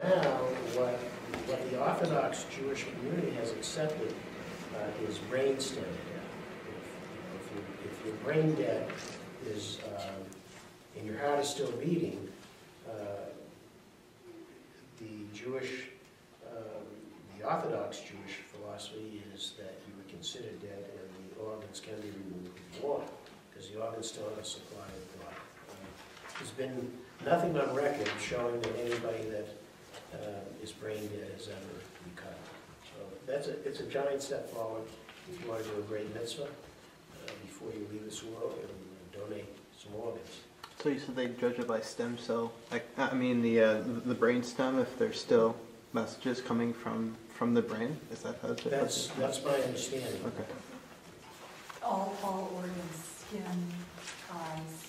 Now, what the Orthodox Jewish community has accepted is brainstem death. If your brain dead is, and your heart is still beating, the Orthodox Jewish philosophy is that you would consider dead and the organs can be removed with water, because the organs still have a supply of blood. There's been nothing on record showing that anybody that is brain dead has ever recovered. So it's a giant step forward if you want to do a great mitzvah before you leave this world and donate some organs. So you said they judge it by stem cell, the brain stem, if there's still messages coming from the brain? Is that how it's That's my understanding. Okay. All organs, skin, eyes,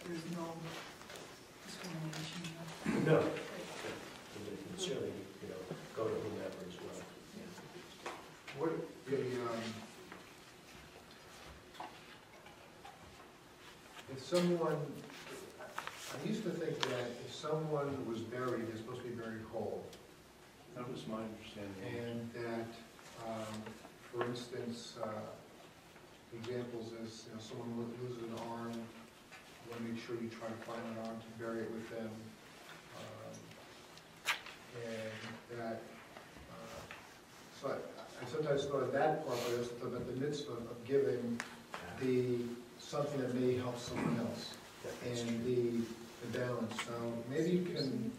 there's no discrimination. No. You can certainly, go to whomever as well. What if someone, I used to think that if someone was buried, they're supposed to be buried whole. That was my understanding. And that, for instance, examples is, someone loses an arm, you want to make sure you try to find an arm to bury it with them. And that, so I sometimes thought of that part, but I also thought about the mitzvah of giving something that may help someone else, and the balance. So maybe you can.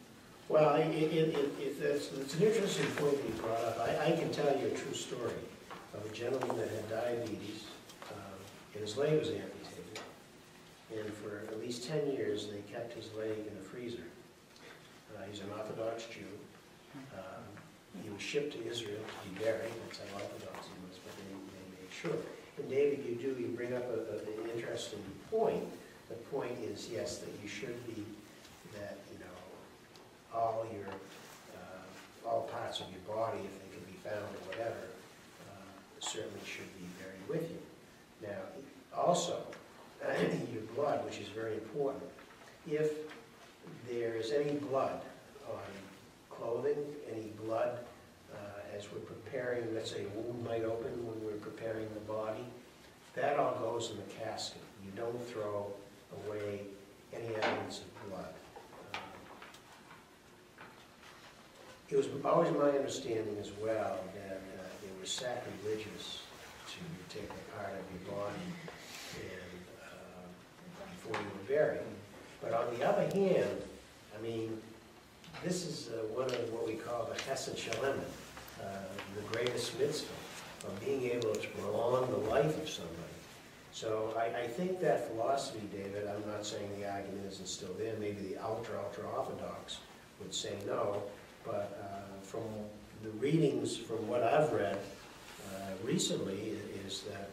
Well, it's an interesting point that you brought up. I can tell you a true story of a gentleman that had diabetes, and his leg was amputated. And for at least 10 years, they kept his leg in a freezer. He's an Orthodox Jew. He was shipped to Israel to be buried. That's how Orthodox he was, but they made sure. And David, you bring up an interesting point. The point is, yes, that you should be, that, all parts of your body, if they can be found or whatever, certainly should be buried with you. Now, also, your blood, which is very important. If there is any blood on clothing, any blood as we're preparing, let's say a wound might open when we're preparing the body, that all goes in the casket. You don't throw away any evidence of blood. It was always my understanding as well that it was sacrilegious to take a part of your body and before you were buried. But on the other hand, this is one of what we call the chesed shalem, the greatest mitzvah of being able to prolong the life of somebody. So I think that philosophy, David, I'm not saying the argument isn't still there. Maybe the ultra-orthodox would say no, but from the readings, from what I've read recently, is that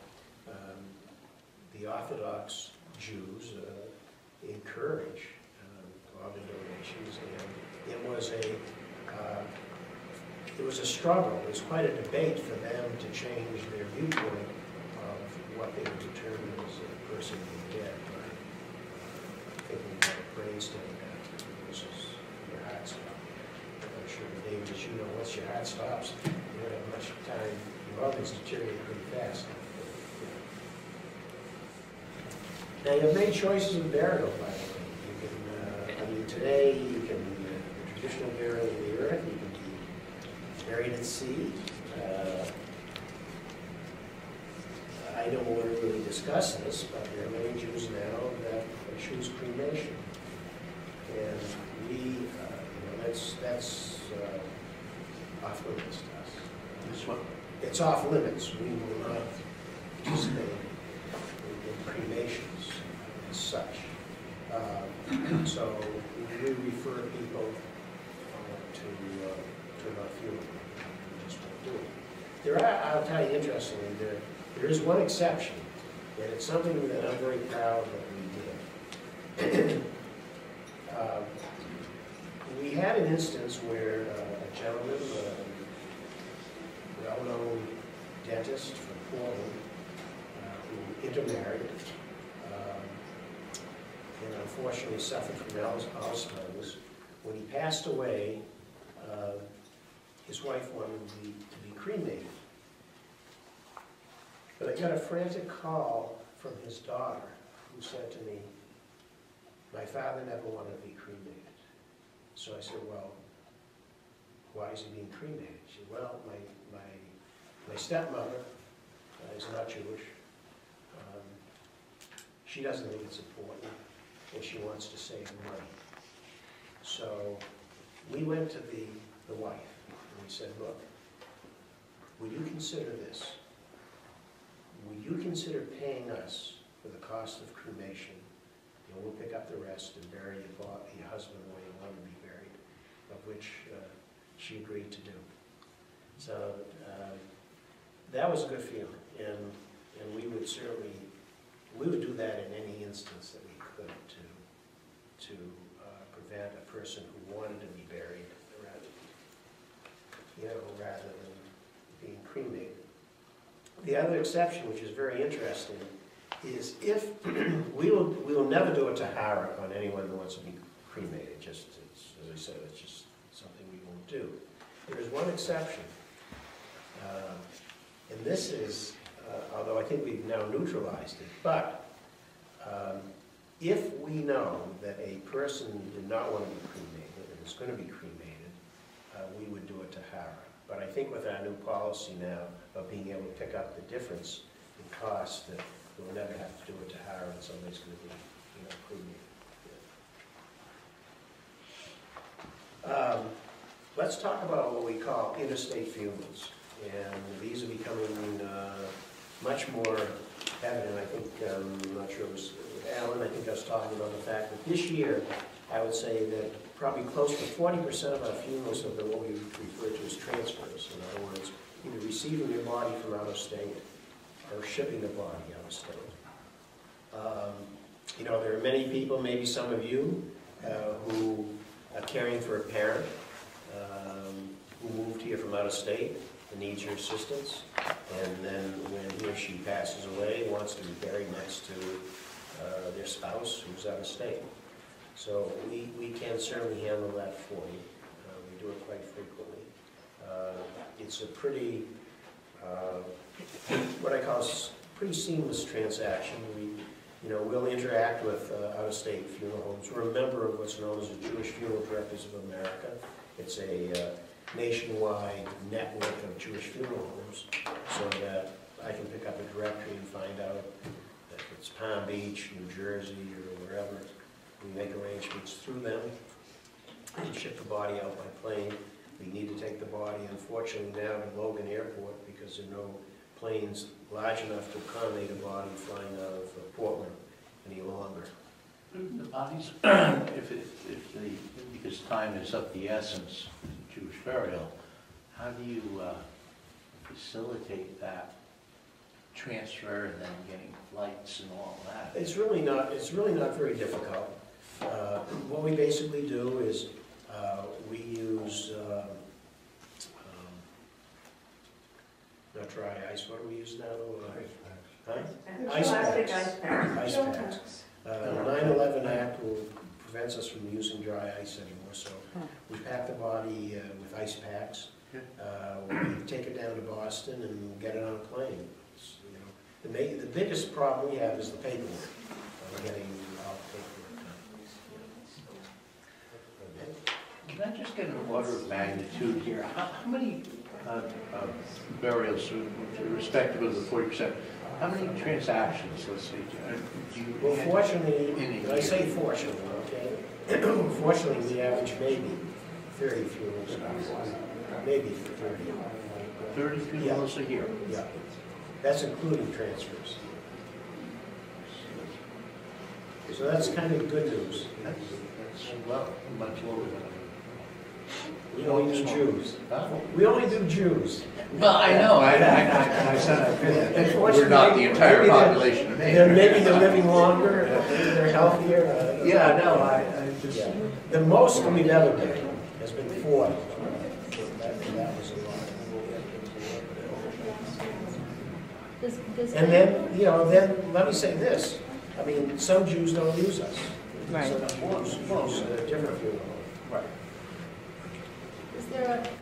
the Orthodox Jews encourage organ donations, and it was a struggle. It was quite a debate for them to change their viewpoint of what they would determine as a person being dead, right? Thinking about brainstem death versus your heart stop. I'm sure, David, as you know, once your heart stops, you don't have much time. Your organs deteriorate pretty fast. Now, you've made choices of burial, by the way. You can, today, you can, the traditional burial in the earth, you can be buried at sea. I don't want to really discuss this, but there are many Jews now that choose cremation. And we, that's off limits to us. This one? It's off limits. We will not participate in cremations as such. So we refer people to our funeral. We just won't do it. I'll tell you interestingly, there is one exception, and it's something that I'm very proud that we did. We had an instance where a gentleman, a well-known dentist from Portland, who intermarried, and unfortunately suffered from Alzheimer's. When he passed away, his wife wanted to be cremated. But I got a frantic call from his daughter, who said to me, "My father never wanted to be cremated." So I said, "Well, why is he being cremated?" She said, "Well, my stepmother is not Jewish. She doesn't think it's important, and she wants to save money." So we went to the wife, and we said, "Look, would you consider this? Would you consider paying us for the cost of cremation, and we'll pick up the rest and bury your husband the way you want to be buried," of which she agreed to do. So that was a good feeling, and we would certainly, we would do that in any instance that we could to prevent a person who wanted to be buried rather than being cremated. The other exception, which is very interesting, is if we will never do a tahara on anyone who wants to be cremated. Just as I said, it's just something we won't do. There is one exception, and this is, although I think we've now neutralized it, but if we know that a person did not want to be cremated and is going to be cremated, we would do a tahara. But I think with our new policy now of being able to pick up the difference in cost, that we'll never have to do a tahara and somebody's going to be, cremated. Let's talk about what we call interstate funerals, and these are becoming much more evident. I think, I'm not sure it was Alan, I think I was talking about the fact that this year, I would say that probably close to 40% of our funerals have been what we refer to as transfers. In other words, either receiving your body from out of state or shipping the body out of state. There are many people, maybe some of you, who are caring for a parent who moved here from out of state and needs your assistance, and then when he or she passes away, wants to be buried next to their spouse who's out of state. So we can certainly handle that for you. We do it quite frequently. It's a pretty, what I call pretty seamless transaction. We'll interact with out-of-state funeral homes. We're a member of what's known as the Jewish Funeral Directors of America. It's a nationwide network of Jewish funeral homes, so that I can pick up a directory and find out if it's Palm Beach, New Jersey, or wherever. We make arrangements through them and ship the body out by plane. We need to take the body, unfortunately, now to Logan Airport because there are no planes large enough to accommodate a body flying out of Portland any longer. The bodies, because time is of the essence, Jewish burial, how do you facilitate that transfer and then getting flights and all that? It's really not very difficult. What we basically do is we use not dry ice. What do we use now? Ice packs. Ice packs. The 9/11 Act prevents us from using dry ice anymore, so we pack the body with ice packs. We take it down to Boston and get it on a plane. The biggest problem we have is the paperwork. Getting all the paperwork done. Can I just get an order of magnitude here? How many burials, irrespective of the 40%, how many transactions, let's say, do you Well, fortunately, when I say fortunately, okay, fortunately we average maybe 30 funerals a year. Maybe 30. 30 funerals a year? Yeah. That's including transfers. So that's kind of good news. That's well, much lower than we only do Jews. We only do Jews. Well, I know. I said we're not the entire population of Maine. Maybe they're living longer, they're healthier. Yeah, no, I just... Yeah. The most we've ever been has been 40. That was a lot. And then, then let me say this. I mean, some Jews don't use us. Right. Some Jews use a different funeral home. Right. there a